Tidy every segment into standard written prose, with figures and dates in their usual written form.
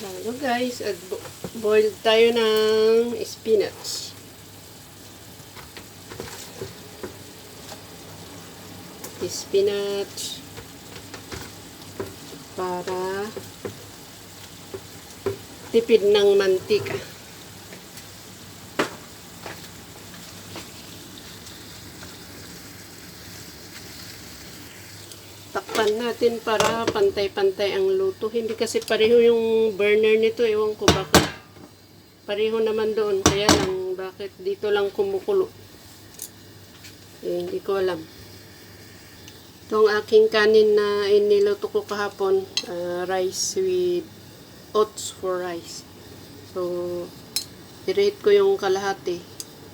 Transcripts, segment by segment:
Hello guys, at boil tayo ng spinach. Spinach para tipid ng mantika. Takpan natin para pantay-pantay ang luto. Hindi kasi pareho yung burner nito. Ewan ko bakit. Pareho naman doon. Kaya lang, bakit dito lang kumukulo. Hindi ko alam. Itong aking kanin na iniluto ko kahapon, rice with oats for rice. So, i-rate ko yung kalahati.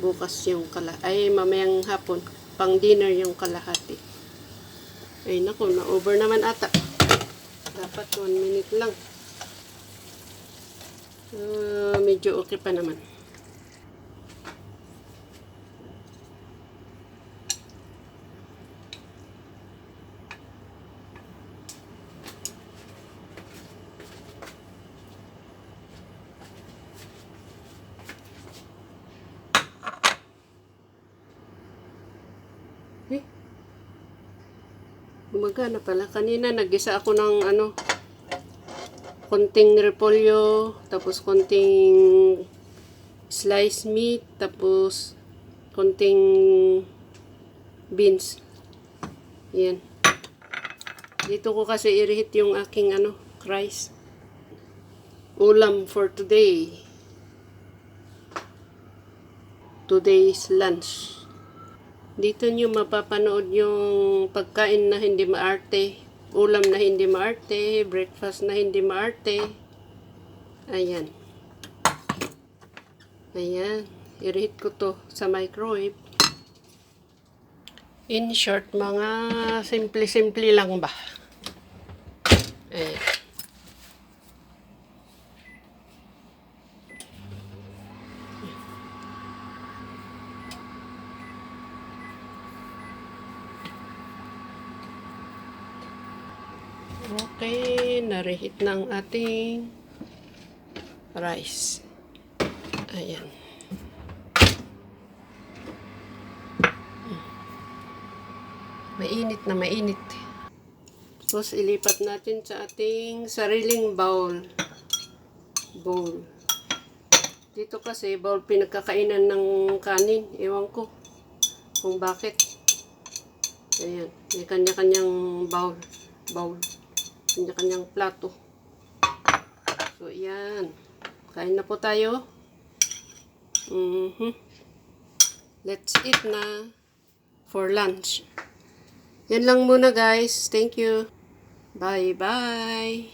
Bukas yung kalahati. Ay, mamayang hapon. Pang dinner yung kalahati. Ay, naku, na-over naman ata. Dapat 1 minute lang. Medyo okay pa naman. Gumagana pala. Kanina nag-isa ako ng konting repolyo, tapos konting sliced meat, tapos konting beans. Yan. Dito ko kasi i-reheat yung aking rice. Ulam for today. Today's lunch. Dito nyo mapapanood yung pagkain na hindi maarte, ulam na hindi maarte, breakfast na hindi maarte. Ayan. Ayan. I-reheat ko to sa microwave. In short, mga simple-simple lang ba? Ayan. Okay, na-reheat ng ating rice. Ayan. Mainit na mainit. Tapos ilipat natin sa ating sariling bowl. Dito kasi bowl pinagkakainan ng kanin. Ewan ko kung bakit. Ayan. May kanya-kanyang bowl. Kanya-kanyang plato. So, yan. Kain na po tayo. Let's eat na for lunch. Yan lang muna guys. Thank you. Bye-bye.